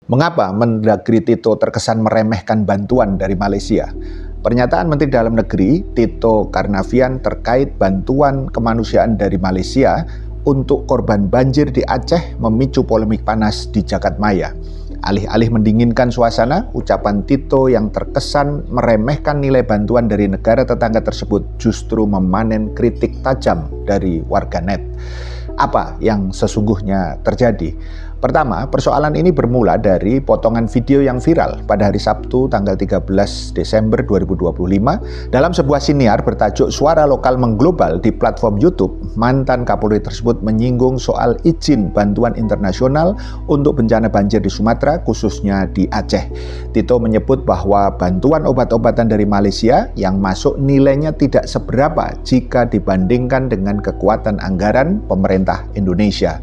Mengapa Mendagri Tito terkesan meremehkan bantuan dari Malaysia? Pernyataan Menteri Dalam Negeri Tito Karnavian terkait bantuan kemanusiaan dari Malaysia untuk korban banjir di Aceh memicu polemik panas di Jagadmaya. Alih-alih mendinginkan suasana, ucapan Tito yang terkesan meremehkan nilai bantuan dari negara tetangga tersebut justru memanen kritik tajam dari warganet. Apa yang sesungguhnya terjadi? Pertama, persoalan ini bermula dari potongan video yang viral pada hari Sabtu tanggal 13 Desember 2025 dalam sebuah siniar bertajuk Suara Lokal Mengglobal di platform YouTube. Mantan Kapolri tersebut menyinggung soal izin bantuan internasional untuk bencana banjir di Sumatera, khususnya di Aceh. Tito menyebut bahwa bantuan obat-obatan dari Malaysia yang masuk nilainya tidak seberapa jika dibandingkan dengan kekuatan anggaran pemerintah Indonesia.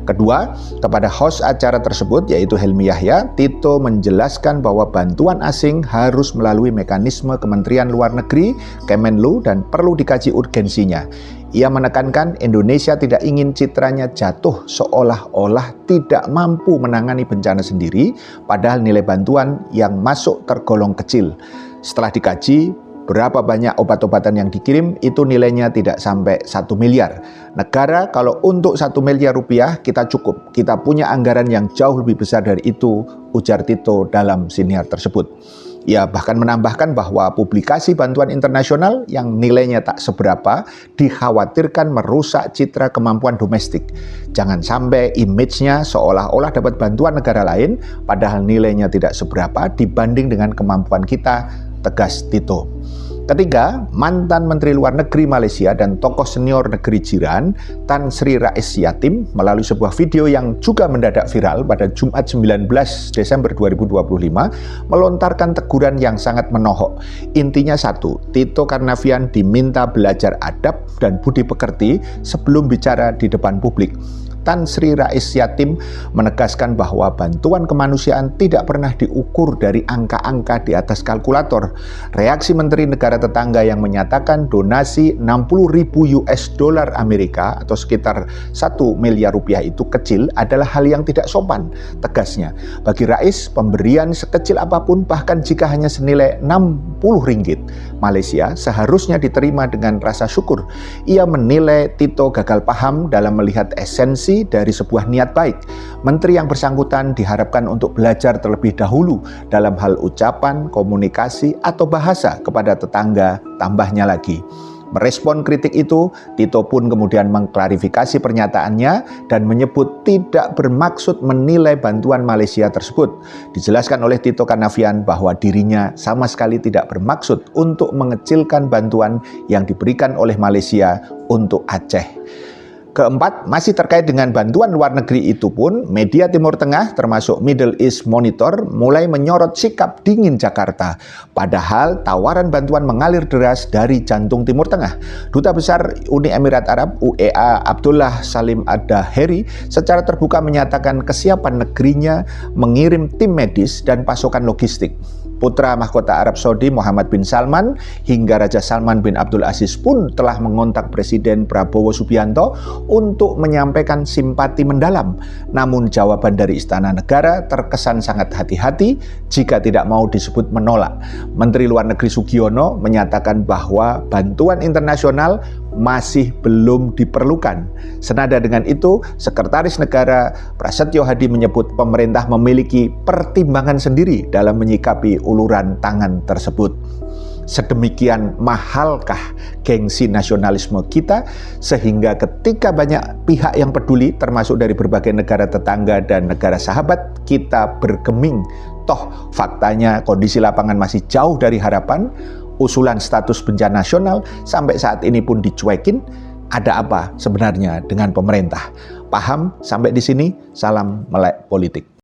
Kedua, kepada host acara tersebut yaitu Helmi Yahya, Tito menjelaskan bahwa bantuan asing harus melalui mekanisme Kementerian Luar Negeri, Kemenlu, dan perlu dikaji urgensinya. Ia menekankan Indonesia tidak ingin citranya jatuh seolah-olah tidak mampu menangani bencana sendiri, padahal nilai bantuan yang masuk tergolong kecil. Setelah dikaji, berapa banyak obat-obatan yang dikirim, itu nilainya tidak sampai 1 miliar. Negara kalau untuk 1 miliar rupiah kita cukup. Kita punya anggaran yang jauh lebih besar dari itu, ujar Tito dalam siniar tersebut. Ia bahkan menambahkan bahwa publikasi bantuan internasional yang nilainya tak seberapa dikhawatirkan merusak citra kemampuan domestik. Jangan sampai image-nya seolah-olah dapat bantuan negara lain, padahal nilainya tidak seberapa dibanding dengan kemampuan kita, tegas Tito. Ketiga, mantan Menteri Luar Negeri Malaysia dan tokoh senior negeri jiran Tan Sri Rais Yatim melalui sebuah video yang juga mendadak viral pada Jumat 19 Desember 2025 melontarkan teguran yang sangat menohok. Intinya satu, Tito Karnavian diminta belajar adab dan budi pekerti sebelum bicara di depan publik. Tan Sri Rais Yatim menegaskan bahwa bantuan kemanusiaan tidak pernah diukur dari angka-angka di atas kalkulator. Reaksi Menteri Negara Tetangga yang menyatakan donasi 60.000 US dollar Amerika atau sekitar 1 miliar rupiah itu kecil adalah hal yang tidak sopan, tegasnya. Bagi Rais, pemberian sekecil apapun bahkan jika hanya senilai 60 ringgit Malaysia seharusnya diterima dengan rasa syukur. Ia menilai Tito gagal paham dalam melihat esensi dari sebuah niat baik. Menteri yang bersangkutan diharapkan untuk belajar terlebih dahulu dalam hal ucapan, komunikasi, atau bahasa kepada tetangga, tambahnya lagi. Merespon kritik itu, Tito pun kemudian mengklarifikasi pernyataannya dan menyebut tidak bermaksud menilai bantuan Malaysia tersebut. Dijelaskan oleh Tito Karnavian bahwa dirinya sama sekali tidak bermaksud untuk mengecilkan bantuan yang diberikan oleh Malaysia untuk Aceh. Keempat, masih terkait dengan bantuan luar negeri itu pun, media Timur Tengah termasuk Middle East Monitor mulai menyorot sikap dingin Jakarta. Padahal tawaran bantuan mengalir deras dari jantung Timur Tengah. Duta Besar Uni Emirat Arab UEA Abdullah Salim Ad-Daheri secara terbuka menyatakan kesiapan negerinya mengirim tim medis dan pasokan logistik. Putra mahkota Arab Saudi Muhammad bin Salman hingga Raja Salman bin Abdul Aziz pun telah mengontak Presiden Prabowo Subianto untuk menyampaikan simpati mendalam. Namun jawaban dari Istana Negara terkesan sangat hati-hati jika tidak mau disebut menolak. Menteri Luar Negeri Sugiono menyatakan bahwa bantuan internasional masih belum diperlukan. Senada dengan itu, Sekretaris Negara Prasetyo Hadi menyebut pemerintah memiliki pertimbangan sendiri dalam menyikapi uluran tangan tersebut. Sedemikian mahalkah gengsi nasionalisme kita sehingga ketika banyak pihak yang peduli termasuk dari berbagai negara tetangga dan negara sahabat kita bergeming. Toh faktanya kondisi lapangan masih jauh dari harapan. Usulan status bencana nasional sampai saat ini pun dicuekin. Ada apa sebenarnya dengan pemerintah? Paham sampai di sini? Salam melek politik.